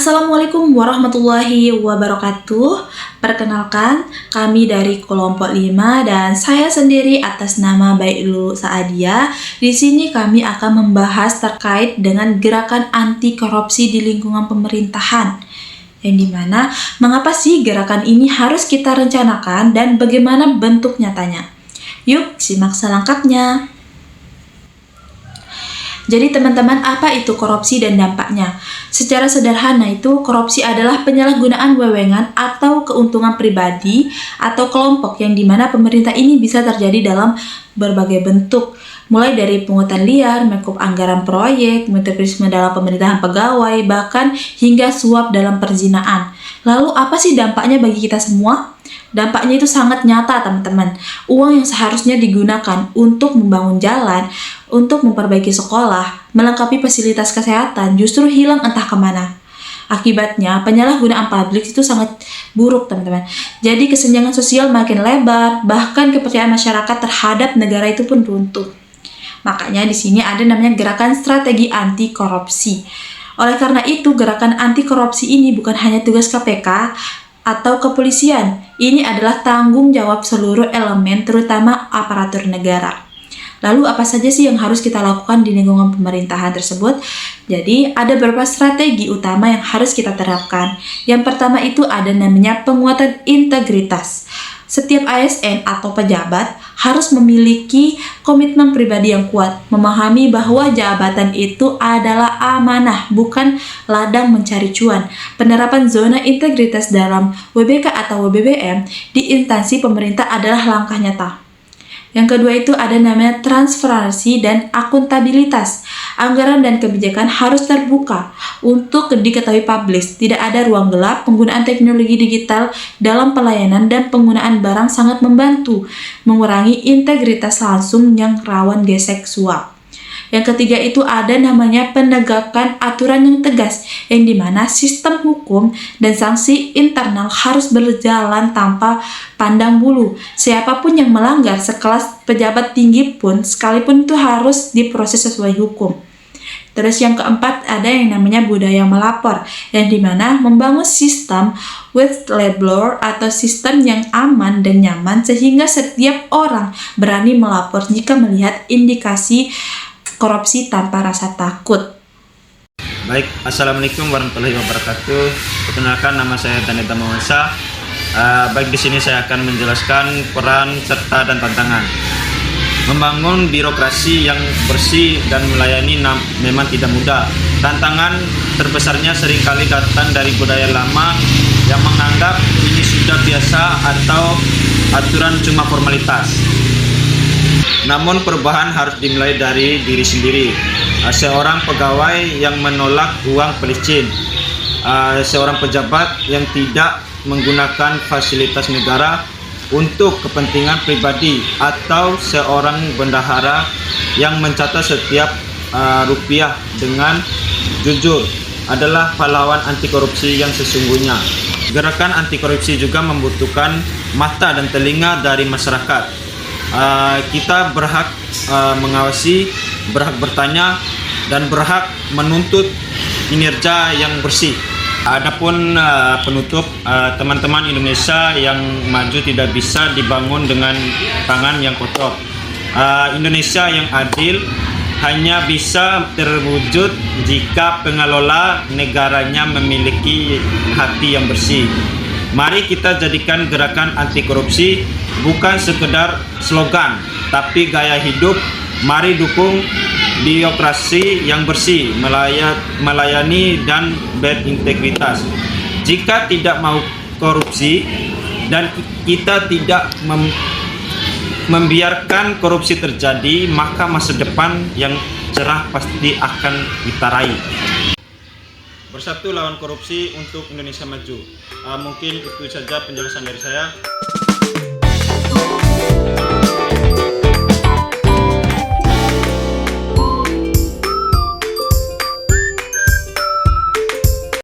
Assalamualaikum warahmatullahi wabarakatuh. Perkenalkan, kami dari kelompok 5 dan saya sendiri atas nama Bailul Saadia. Di sini kami akan membahas terkait dengan gerakan anti korupsi di lingkungan pemerintahan. Yang dimana, mengapa sih gerakan ini harus kita rencanakan dan bagaimana bentuk nyatanya? Yuk, simak selengkapnya. Jadi teman-teman, apa itu korupsi dan dampaknya? Secara sederhana itu, korupsi adalah penyalahgunaan wewenang atau keuntungan pribadi atau kelompok yang dimana pemerintah ini bisa terjadi dalam berbagai bentuk. Mulai dari pungutan liar, menguap anggaran proyek, nepotisme dalam pemerintahan pegawai, bahkan hingga suap dalam perzinaan. Lalu apa sih dampaknya bagi kita semua? Dampaknya itu sangat nyata teman-teman. Uang yang seharusnya digunakan untuk membangun jalan, untuk memperbaiki sekolah, melengkapi fasilitas kesehatan justru hilang entah kemana. Akibatnya penyalahgunaan publik itu sangat buruk teman-teman. Jadi kesenjangan sosial makin lebar, bahkan kepercayaan masyarakat terhadap negara itu pun runtuh. Makanya di sini ada namanya gerakan strategi anti korupsi. Oleh karena itu, gerakan anti korupsi ini bukan hanya tugas KPK atau kepolisian. Ini adalah tanggung jawab seluruh elemen, terutama aparatur negara. Lalu apa saja sih yang harus kita lakukan di lingkungan pemerintahan tersebut? Jadi ada beberapa strategi utama yang harus kita terapkan. Yang pertama itu ada namanya penguatan integritas. Setiap ASN atau pejabat harus memiliki komitmen pribadi yang kuat, memahami bahwa jabatan itu adalah amanah, bukan ladang mencari cuan. Penerapan zona integritas dalam WBK atau WBBM di instansi pemerintah adalah langkah nyata. Yang kedua itu ada namanya transparansi dan akuntabilitas. Anggaran dan kebijakan harus terbuka untuk diketahui publik. Tidak ada ruang gelap. Penggunaan teknologi digital dalam pelayanan dan penggunaan barang sangat membantu mengurangi integritas langsung yang rawan gesek suap. Yang ketiga itu ada namanya penegakan aturan yang tegas, yang dimana sistem hukum dan sanksi internal harus berjalan tanpa pandang bulu. Siapapun yang melanggar sekelas pejabat tinggi pun sekalipun itu harus diproses sesuai hukum. Terus yang keempat ada yang namanya budaya melapor, yang dimana membangun sistem whistleblower atau sistem yang aman dan nyaman sehingga setiap orang berani melapor jika melihat indikasi korupsi tanpa rasa takut. Baik, Assalamualaikum warahmatullahi wabarakatuh. Perkenalkan, nama saya Daneta Mawansa. Baik, di sini saya akan menjelaskan peran serta dan tantangan. Membangun birokrasi yang bersih dan melayani memang tidak mudah. Tantangan terbesarnya seringkali datang dari budaya lama yang menganggap ini sudah biasa atau aturan cuma formalitas. Namun perubahan harus dimulai dari diri sendiri. Seorang pegawai yang menolak uang pelicin, seorang pejabat yang tidak menggunakan fasilitas negara untuk kepentingan pribadi, atau seorang bendahara yang mencatat setiap rupiah dengan jujur adalah pahlawan anti korupsi yang sesungguhnya. Gerakan anti korupsi juga membutuhkan mata dan telinga dari masyarakat. Kita berhak mengawasi, berhak bertanya, dan berhak menuntut kinerja yang bersih. Adapun penutup, teman-teman Indonesia yang maju tidak bisa dibangun dengan tangan yang kotor. Indonesia yang adil hanya bisa terwujud jika pengelola negaranya memiliki hati yang bersih. Mari kita jadikan gerakan anti korupsi bukan sekedar slogan, tapi gaya hidup. Mari dukung birokrasi yang bersih, melayani dan berintegritas. Jika tidak mau korupsi dan kita tidak membiarkan korupsi terjadi, maka masa depan yang cerah pasti akan kita raih. Bersatu lawan korupsi untuk Indonesia maju. Mungkin itu saja penjelasan dari saya.